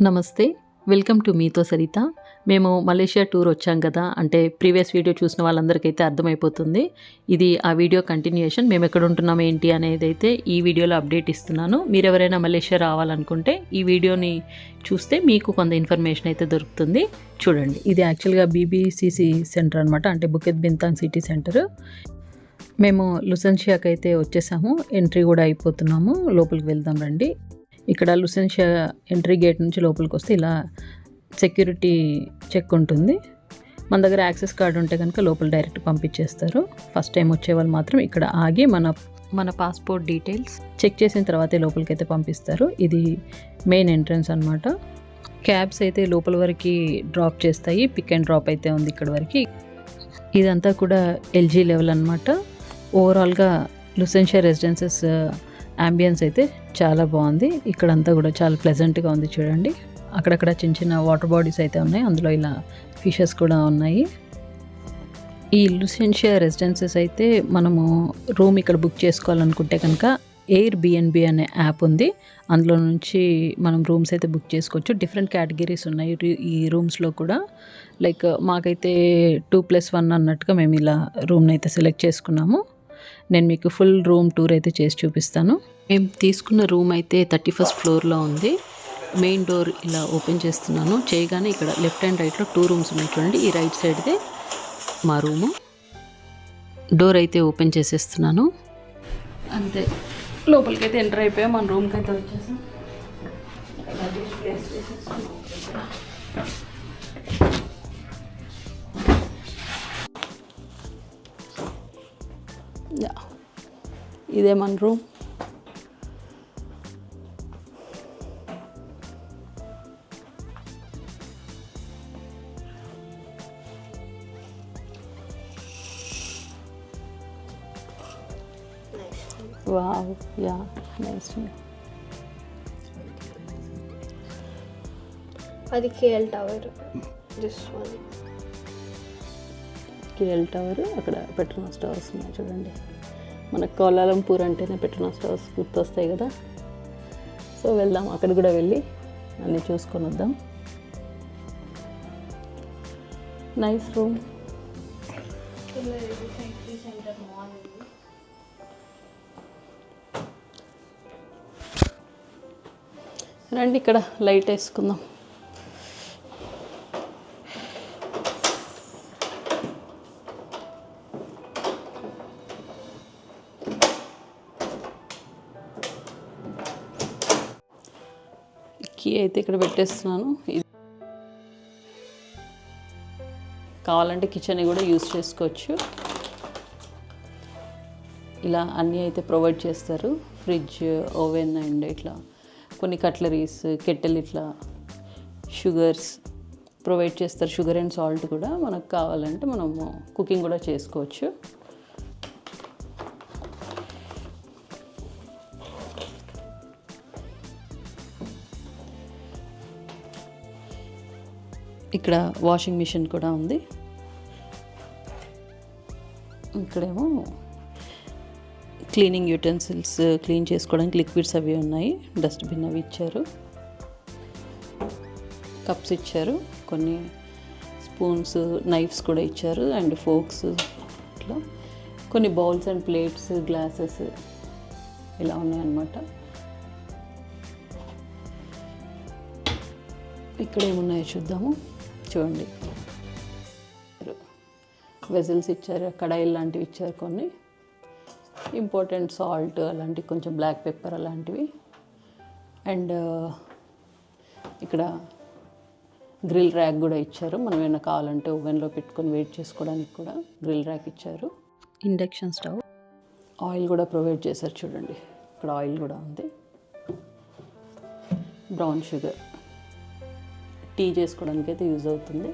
నమస్తే, welcome to మీతో సరిత. మేము మలేషియా టూర్ వచ్చాం కదా, అంటే ప్రీవియస్ వీడియో చూసిన వాళ్ళందరికైతే అర్థమైపోతుంది. ఇది ఆ వీడియో కంటిన్యూషన్. మేము ఎక్కడ ఉంటున్నాం ఏంటి అనేది అయితే ఈ వీడియోలో అప్డేట్ ఇస్తున్నాను. మీరు ఎవరైనా మలేషియా రావాలనుకుంటే ఈ వీడియోని చూస్తే మీకు కొంత ఇన్ఫర్మేషన్ అయితే దొరుకుతుంది. చూడండి, ఇది యాక్చువల్గా బీబీసీసీ సెంటర్ అనమాట, అంటే బుకెత్ బింతాంగ్ సిటీ సెంటర్. మేము లుసెన్షియాకి అయితే వచ్చేసాము, ఎంట్రీ కూడా అయిపోతున్నాము. లోపలికి వెళ్దాం రండి. ఇక్కడ లుసెన్షియా ఎంట్రీ గేట్ నుంచి లోపలికి వస్తే ఇలా సెక్యూరిటీ చెక్ ఉంటుంది. మన దగ్గర యాక్సెస్ కార్డు ఉంటే కనుక లోపల డైరెక్ట్ పంపించేస్తారు. ఫస్ట్ టైం వచ్చేవాళ్ళు మాత్రం ఇక్కడ ఆగి మన పాస్పోర్ట్ డీటెయిల్స్ చెక్ చేసిన తర్వాతే లోపలికి అయితే పంపిస్తారు. ఇది మెయిన్ ఎంట్రన్స్ అనమాట. క్యాబ్స్ అయితే లోపల వరకు డ్రాప్ చేస్తాయి. పిక్ అండ్ డ్రాప్ అయితే ఉంది ఇక్కడ వరకు. ఇదంతా కూడా ఎల్జీ లెవెల్ అనమాట. ఓవరాల్గా లుసెన్షియా రెసిడెన్సెస్ అంబియన్స్ అయితే చాలా బాగుంది. ఇక్కడంతా కూడా చాలా ప్లెజెంట్గా ఉంది. చూడండి, అక్కడక్కడ చిన్న చిన్న వాటర్ బాడీస్ అయితే ఉన్నాయి, అందులో ఇలా ఫిషెస్ కూడా ఉన్నాయి. ఈ లుసెన్షియా రెసిడెన్సెస్ అయితే మనము రూమ్ ఇక్కడ బుక్ చేసుకోవాలనుకుంటే కనుక ఎయిర్ బిఎన్బి అనే యాప్ ఉంది. అందులో నుంచి మనం రూమ్స్ అయితే బుక్ చేసుకోవచ్చు. డిఫరెంట్ కేటగిరీస్ ఉన్నాయి ఈ రూమ్స్లో కూడా. లైక్ మాకైతే 2+1 అన్నట్టుగా మేము ఇలా రూమ్ని అయితే సెలెక్ట్ చేసుకున్నాము. నేను మీకు ఫుల్ రూమ్ టూర్ అయితే చేసి చూపిస్తాను. మేము తీసుకున్న రూమ్ అయితే 31st ఫ్లోర్లో ఉంది. మెయిన్ డోర్ ఇలా ఓపెన్ చేస్తున్నాను. చేయగానే ఇక్కడ లెఫ్ట్ అండ్ రైట్లో 2 రూమ్స్ ఉన్నాయి. చూడండి, ఈ రైట్ సైడ్దే మా రూము. డోర్ అయితే ఓపెన్ చేసేస్తున్నాను. అంతే, లోపలికైతే ఎంటర్ అయిపోయాం. మన రూమ్కి అయితే వచ్చేసాం. ఇదే మన రూమ్. Wow, yeah, nice. అది కేఎల్ టవర్. కేఎల్ టవర్, అక్కడ పెట్రోనాస్ టవర్స్ ఉన్నాయి. చూడండి, మనకు కోలాలంపూర్ అంటేనే పెట్రోనాస్ టవర్స్ గుర్తొస్తాయి కదా. సో వెళ్దాం, అక్కడ కూడా వెళ్ళి అన్నీ చూసుకొని వద్దాం. Nice room. రండి, ఇక్కడ లైట్ వేసుకుందాం. కీ అయితే ఇక్కడ పెట్టేస్తున్నాను. కావాలంటే కిచెన్ కూడా యూజ్ చేసుకోవచ్చు. ఇలా అన్నీ అయితే ప్రొవైడ్ చేస్తారు. ఫ్రిడ్జ్, ఓవెన్ అండ్ ఇట్లా కొన్ని కట్లరీస్, కెటిల్, ఇట్లా షుగర్స్ ప్రొవైడ్ చేస్తారు. షుగర్ అండ్ సాల్ట్ కూడా మనకు కావాలంటే మనము కుకింగ్ కూడా చేసుకోవచ్చు. ఇక్కడ వాషింగ్ మిషన్ కూడా ఉంది. ఇక్కడేమో క్లీనింగ్ యూటెన్సిల్స్ క్లీన్ చేసుకోవడానికి లిక్విడ్స్ అవి ఉన్నాయి. డస్ట్బిన్ అవి ఇచ్చారు. కప్స్ ఇచ్చారు, కొన్ని స్పూన్స్, నైఫ్స్ కూడా ఇచ్చారు, అండ్ ఫోక్స్, ఇట్లా కొన్ని బౌల్స్ అండ్ ప్లేట్స్, గ్లాసెస్ ఇలా ఉన్నాయన్నమాట. ఇక్కడ ఏమున్నాయో చూద్దాము. చూడండి, వెజల్స్ ఇచ్చారు, కడాయిలు లాంటివి ఇచ్చారు, కొన్ని ఇంపార్టెంట్ సాల్ట్ అలాంటివి, కొంచెం బ్లాక్ పెప్పర్ అలాంటివి. అండ్ ఇక్కడ గ్రిల్ ర్యాక్ కూడా ఇచ్చారు. మనం ఏమైనా కావాలంటే ఓవెన్లో పెట్టుకొని వెయిట్ చేసుకోవడానికి కూడా గ్రిల్ ర్యాక్ ఇచ్చారు. ఇండక్షన్ స్టవ్, ఆయిల్ కూడా ప్రొవైడ్ చేశారు. చూడండి, ఇక్కడ ఆయిల్ కూడా ఉంది. బ్రౌన్ షుగర్, టీ చేసుకోవడానికి అయితే యూజ్ అవుతుంది.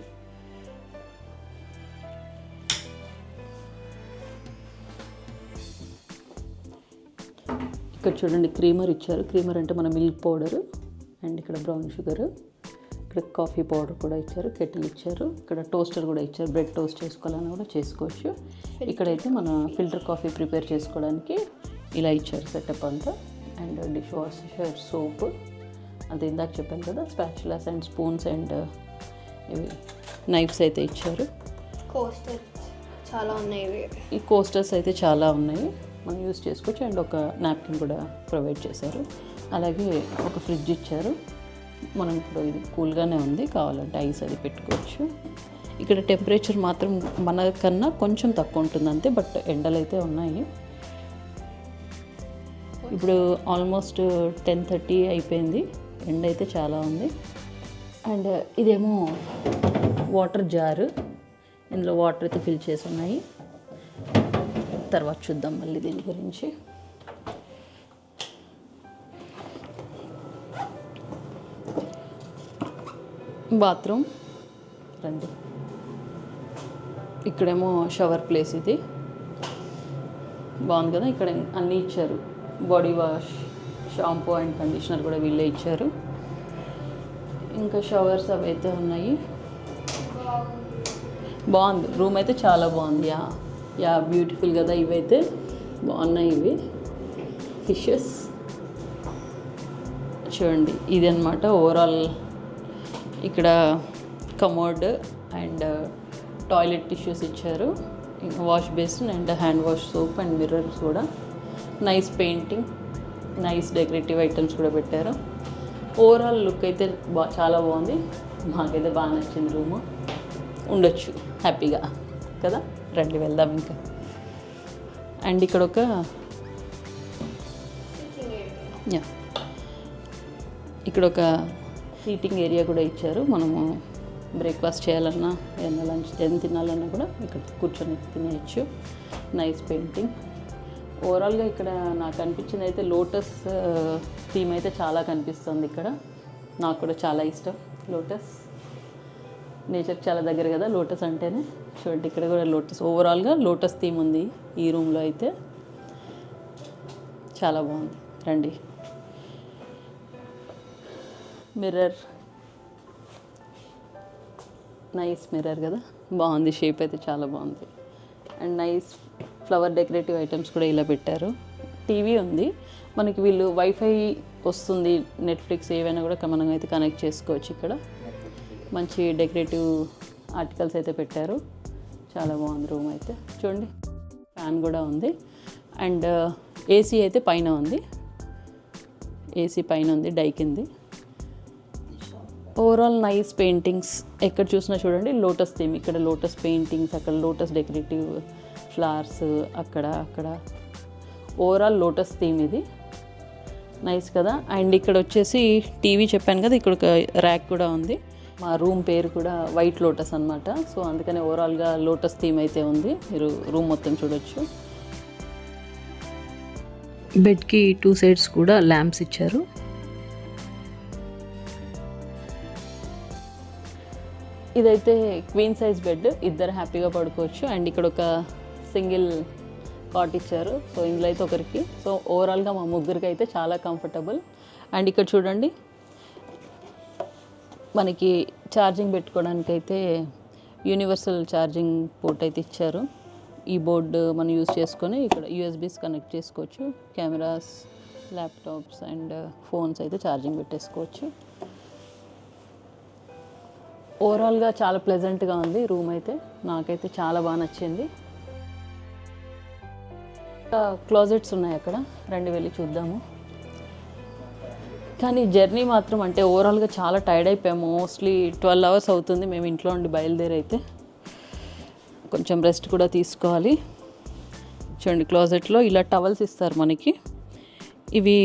ఇక్కడ చూడండి, క్రీమర్ ఇచ్చారు. క్రీమర్ అంటే మన మిల్క్ పౌడరు. అండ్ ఇక్కడ బ్రౌన్ షుగరు, ఇక్కడ కాఫీ పౌడర్ కూడా ఇచ్చారు, కెటిల్ ఇచ్చారు, ఇక్కడ టోస్టర్ కూడా ఇచ్చారు, బ్రెడ్ టోస్ట్ చేసుకోవాలని కూడా చేసుకోవచ్చు. ఇక్కడైతే మన ఫిల్టర్ కాఫీ ప్రిపేర్ చేసుకోవడానికి ఇలా ఇచ్చారు సెటప్ అంతా. అండ్ డిష్ వాషర్ సోప్ అంతే, ఇందాక చెప్పాను కదా, స్పాచులాస్ అండ్ స్పూన్స్ అండ్ ఇవి నైఫ్స్ అయితే ఇచ్చారు. కోస్టర్స్ చాలా ఉన్నాయి, ఈ కోస్టర్స్ అయితే చాలా ఉన్నాయి, మనం యూస్ చేసుకోవచ్చు. అండ్ ఒక నాప్కిన్ కూడా ప్రొవైడ్ చేశారు. అలాగే ఒక ఫ్రిడ్జ్ ఇచ్చారు. మనం ఇప్పుడు ఇది కూల్గానే ఉంది, కావాలంటే ఐస్ అది పెట్టుకోవచ్చు. ఇక్కడ టెంపరేచర్ మాత్రం మనకన్నా కొంచెం తక్కువ ఉంటుంది అంతే, బట్ ఎండలు అయితే ఉన్నాయి. ఇప్పుడు ఆల్మోస్ట్ 10:30 అయిపోయింది, ఎండ అయితే చాలా ఉంది. అండ్ ఇదేమో వాటర్ జారు, ఇందులో వాటర్ అయితే ఫిల్ చేసి ఉన్నాయి. తర్వాత చూద్దాం మళ్ళీ దీని గురించి. బాత్రూమ్ రండి, ఇక్కడేమో షవర్ ప్లేస్, ఇది బాగుంది కదా. ఇక్కడ అన్నీ ఇచ్చారు, body wash, shampoo and conditioner కూడా వీళ్ళే ఇచ్చారు. ఇంకా షవర్స్ అవి అయితే ఉన్నాయి. బాగుంది, రూమ్ అయితే చాలా బాగుంది. యా బ్యూటిఫుల్ కదా, ఇవైతే బాగున్నాయి. ఇవి ఫిషెస్ చూడండి, ఇది అనమాట ఓవరాల్. ఇక్కడ కమోడ్ అండ్ టాయిలెట్ టిష్యూస్ ఇచ్చారు, ఇంకా wash basin and hand wash soap and mirrors కూడా. Nice painting, nice decorative items కూడా పెట్టారు. ఓవరాల్ లుక్ అయితే చాలా బాగుంది, మాకైతే బాగా నచ్చింది. రూము ఉండొచ్చు హ్యాపీగా కదా. రండి వెళ్దాం ఇంకా. అండ్ ఇక్కడ ఒక ఇక్కడ ఒక సీటింగ్ ఏరియా కూడా ఇచ్చారు. మనము బ్రేక్ఫాస్ట్ చేయాలన్నా ఏదైనా లంచ్ ఏదైనా తినాలన్నా కూడా ఇక్కడ కూర్చొని తినేయచ్చు. Nice painting. ఓవరాల్గా ఇక్కడ నాకు అనిపించింది అయితే లోటస్ థీమ్ అయితే చాలా కనిపిస్తుంది ఇక్కడ. నాకు కూడా చాలా ఇష్టం లోటస్, నేచర్కి చాలా దగ్గర కదా లోటస్ అంటేనే. చూడండి ఇక్కడ కూడా లోటస్, ఓవరాల్గా లోటస్ థీమ్ ఉంది ఈ రూమ్లో అయితే. చాలా బాగుంది. రండి. మిర్రర్, నైస్ మిర్రర్ కదా, బాగుంది, షేప్ అయితే చాలా బాగుంది. And nice flower decorative items కూడా ఇలా పెట్టారు. టీవీ ఉంది మనకి, వీళ్ళు వైఫై వస్తుంది, నెట్ఫ్లిక్స్ ఏవైనా కూడా మనం అయితే కనెక్ట్ చేసుకోవచ్చు. ఇక్కడ మంచి డెకరేటివ్ ఆర్టికల్స్ అయితే పెట్టారు, చాలా బాగుంది రూమ్ అయితే. చూడండి ఫ్యాన్ కూడా ఉంది. అండ్ ఏసీ అయితే పైన ఉంది, ఏసీ పైన ఉంది, డైకింది. ఓవరాల్ నైస్ పెయింటింగ్స్, ఎక్కడ చూసినా చూడండి లోటస్ థీమ్. ఇక్కడ లోటస్ పెయింటింగ్స్, అక్కడ లోటస్ డెకరేటివ్ ఫ్లవర్స్, అక్కడ ఓవరాల్ లోటస్ థీమ్ ఇది. నైస్ కదా. అండ్ ఇక్కడ వచ్చేసి టీవీ చెప్పాను కదా, ఇక్కడ ఒక ర్యాక్ కూడా ఉంది. మా రూమ్ పేరు కూడా వైట్ లోటస్ అనమాట, సో అందుకనే ఓవరాల్గా లోటస్ థీమ్ అయితే ఉంది. మీరు రూమ్ మొత్తం చూడొచ్చు. బెడ్కి 2 సైడ్స్ కూడా ల్యాంప్స్ ఇచ్చారు. ఇదైతే క్వీన్ సైజ్ బెడ్, ఇద్దరు హ్యాపీగా పడుకోవచ్చు. అండ్ ఇక్కడ ఒక సింగిల్ కాట్ ఇచ్చారు, సో ఇందులో అయితే ఒకరికి. సో ఓవరాల్గా మా ముగ్గురికి అయితే చాలా కంఫర్టబుల్. అండ్ ఇక్కడ చూడండి మనకి ఛార్జింగ్ పెట్టుకోవడానికి అయితే యూనివర్సల్ ఛార్జింగ్ పోర్ట్ అయితే ఇచ్చారు. ఈ బోర్డు మనం యూజ్ చేసుకొని ఇక్కడ యూఎస్బీస్ కనెక్ట్ చేసుకోవచ్చు. కెమెరాస్, ల్యాప్టాప్స్ అండ్ ఫోన్స్ అయితే ఛార్జింగ్ పెట్టేసుకోవచ్చు. ఓవరాల్గా చాలా ప్లెజెంట్గా ఉంది రూమ్ అయితే, నాకైతే చాలా బాగా నచ్చింది. క్లోజెట్స్ ఉన్నాయి అక్కడ, రండి వెళ్ళి చూద్దాము. కానీ జర్నీ మాత్రం అంటే ఓవరాల్గా చాలా టైర్డ్ అయిపోయాము. మోస్ట్లీ 12 అవర్స్ అవుతుంది మేము ఇంట్లో నుండి బయలుదేరైతే. కొంచెం రెస్ట్ కూడా తీసుకోవాలి. చూడండి క్లోజెట్లో ఇలా టవల్స్ ఇస్తారు మనకి. ఇవి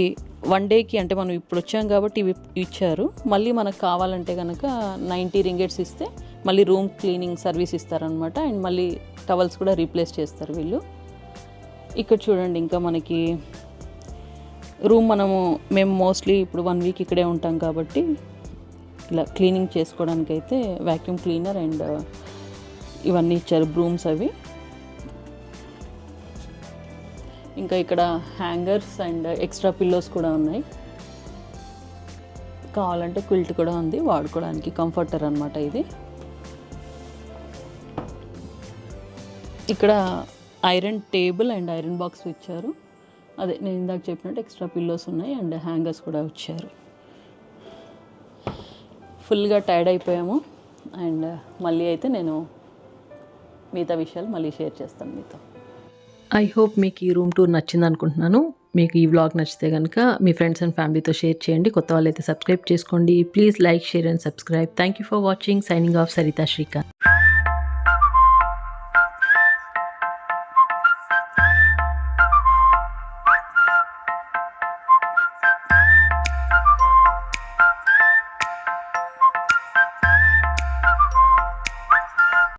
1 డేకి, అంటే మనం ఇప్పుడు వచ్చాం కాబట్టి ఇవి ఇచ్చారు. మళ్ళీ మనకు కావాలంటే కనుక 90 రింగెట్స్ ఇస్తే మళ్ళీ రూమ్ క్లీనింగ్ సర్వీస్ ఇస్తారనమాట. అండ్ మళ్ళీ టవల్స్ కూడా రీప్లేస్ చేస్తారు వీళ్ళు. ఇక్కడ చూడండి ఇంకా మనకి రూమ్ మేము మోస్ట్లీ ఇప్పుడు 1 వీక్ ఇక్కడే ఉంటాం కాబట్టి ఇలా క్లీనింగ్ చేసుకోవడానికి అయితే వ్యాక్యూమ్ క్లీనర్ అండ్ ఇవన్నీ ఇచ్చారు, బ్రూమ్స్ అవి. ఇంకా ఇక్కడ హ్యాంగర్స్ అండ్ ఎక్స్ట్రా పిల్లోస్ కూడా ఉన్నాయి. కావాలంటే క్విల్ట్ కూడా ఉంది వాడుకోవడానికి, కంఫర్టర్ అనమాట ఇది. ఇక్కడ iron table and iron box ఇచ్చారు. అదే నేను ఇందాక చెప్పినట్టు ఎక్స్ట్రా పిల్లోస్ ఉన్నాయి అండ్ హ్యాంగర్స్ కూడా ఇచ్చారు. ఫుల్గా టైర్డ్ అయిపోయాము అండ్ మళ్ళీ అయితే నేను మిగతా విషయాలు మళ్ళీ షేర్ చేస్తాను మీతో. ఐ హోప్ మీకు ఈ రూమ్ టూర్ నచ్చింది అనుకుంటున్నాను. మీకు ఈ వ్లాగ్ నచ్చితే కనుక మీ ఫ్రెండ్స్ అండ్ ఫ్యామిలీతో షేర్ చేయండి. కొత్త వాళ్ళు అయితే సబ్స్క్రైబ్ చేసుకోండి. Please like, share and subscribe. Thank you for watching. Signing off, Saritha Srikanth.